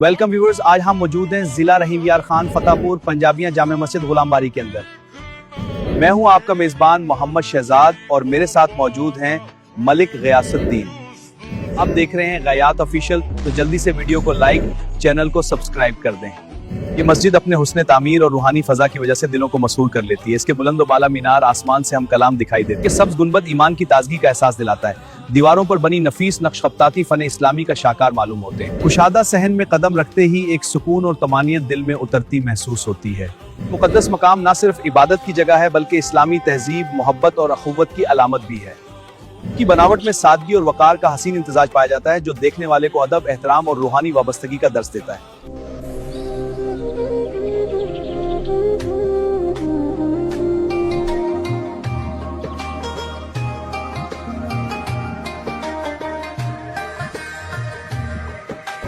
Welcome viewers, आज हम मौजूद हैं जिला रहीम यार खान फतेहपुर पंजाबियां जामे मस्जिद गुलामबारी के अंदर। मैं हूं आपका मेजबान मोहम्मद शहजाद और मेरे साथ मौजूद हैं मलिक गयासुद्दीन। आप देख रहे हैं गयात ऑफिशियल, तो जल्दी से वीडियो को लाइक, चैनल को सब्सक्राइब कर दें। ये मस्जिद अपने हुस्न तामीर और रूहानी फजा की वजह से दिलों को मसरूर कर लेती है। इसके बुलंद बाला मीनार, आसमान से हम कलाम दिखाई देते हैं। सब्ज गुंबद ईमान की ताजगी का एहसास दिलाता है। दीवारों पर बनी नफीस नक्श खत्ताती फन इस्लामी का शाकार मालूम होते हैं। कुशादा सहन में कदम रखते ही एक सुकून और तमानियत दिल में उतरती महसूस होती है। मुकद्दस मकाम न सिर्फ इबादत की जगह है बल्कि इस्लामी तहजीब, मोहब्बत और अखुवत की अलामत भी है। की बनावट में सादगी और वकार का हसीन इम्तिजाज पाया जाता है, जो देखने वाले को अदब, एहतराम और रूहानी वाबस्तगी का दर्स देता है।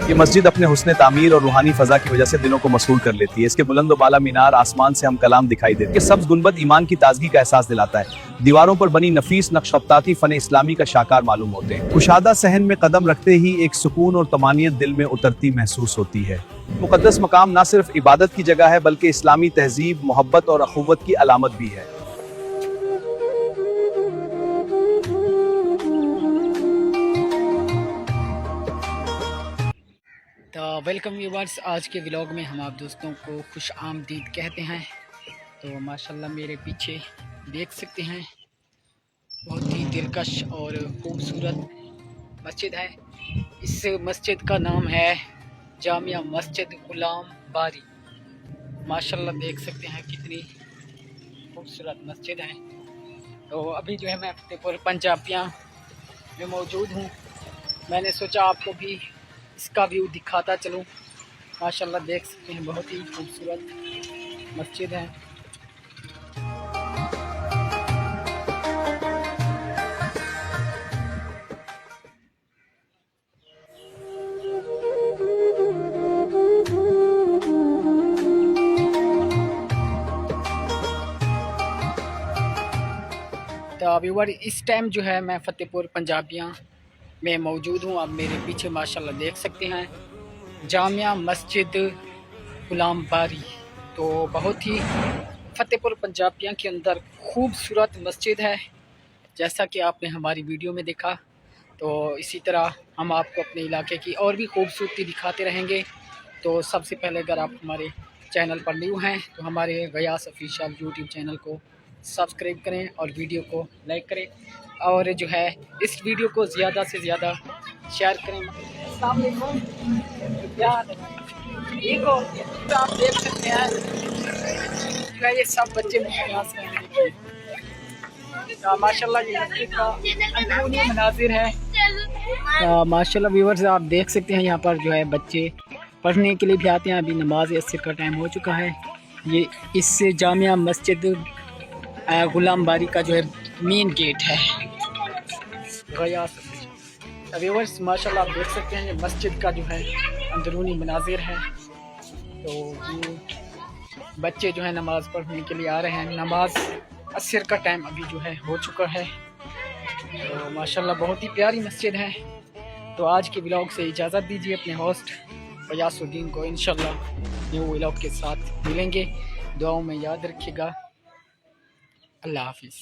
ये मस्जिद अपने हुस्न तामीर और रूहानी फजा की वजह से दिलों को मसरूर कर लेती है। इसके बुलंद बाला मीनार, आसमान से हम कलाम दिखाई देते हैं। सब्ज गुंबद ईमान की ताजगी का एहसास दिलाता है। दीवारों पर बनी नफीस नक्श खत्ताती फन इस्लामी का शाकार मालूम होते हैं। कुशादा सहन में कदम रखते ही एक सुकून और तमानियत दिल में उतरती महसूस होती है। मुकद्दस मकाम न सिर्फ इबादत की जगह है बल्कि इस्लामी तहजीब, मोहब्बत और अखुवत की अलामत भी है। तो वेलकम व्यूवर्स, आज के व्लॉग में हम आप दोस्तों को खुश आमदीद कहते हैं। तो माशाल्लाह मेरे पीछे देख सकते हैं बहुत ही दिलकश और खूबसूरत मस्जिद है। इस मस्जिद का नाम है जामिया मस्जिद गुलामबारी। माशाल्लाह देख सकते हैं कितनी खूबसूरत मस्जिद है। तो अभी जो है मैं फतेहपुर पंजाबियां में मौजूद हूँ। मैंने सोचा आपको भी इसका व्यू दिखाता चलूँ। माशाल्लाह देख सकते हैं बहुत ही खूबसूरत मस्जिद है। तो व्यूअर, इस टाइम जो है मैं फतेहपुर पंजाबियां में मौजूद हूँ। आप मेरे पीछे माशाल्लाह देख सकते हैं जामिया मस्जिद गुलामबारी। तो बहुत ही फतेहपुर पंजाबियां के अंदर खूबसूरत मस्जिद है, जैसा कि आपने हमारी वीडियो में देखा। तो इसी तरह हम आपको अपने इलाके की और भी खूबसूरती दिखाते रहेंगे। तो सबसे पहले अगर आप हमारे चैनल पर न्यू हैं तो हमारे गयास ऑफिशियल यूट्यूब चैनल को सब्सक्राइब करें और वीडियो को लाइक करें, और जो है इस वीडियो को ज़्यादा से ज़्यादा शेयर करें। देखो तो आप देख सकते हैं जो है ये सब बच्चे तो माशाल्लाह ये मस्जिद का अंदरूनी मनाजिर है। माशाल्लाह व्यूअर्स, आप देख सकते हैं यहाँ पर जो है बच्चे पढ़ने के लिए भी आते हैं। अभी नमाज असर का टाइम हो चुका है। ये इससे जामिया मस्जिद गुलामबारी का जो है मेन गेट है गयास। व्यूअर्स माशाल्लाह आप देख सकते हैं ये मस्जिद का जो है अंदरूनी मनाजिर है। तो ये बच्चे जो है नमाज़ पढ़ने के लिए आ रहे हैं। नमाज असर का टाइम अभी जो है हो चुका है। तो माशाल्लाह बहुत ही प्यारी मस्जिद है। तो आज के व्लॉग से इजाज़त दीजिए अपने होस्ट गयासुद्दीन को। इंशाल्लाह न्यू व्लॉग के साथ मिलेंगे। दुआओं में याद रखिएगा। अल्लाह हाफिज़।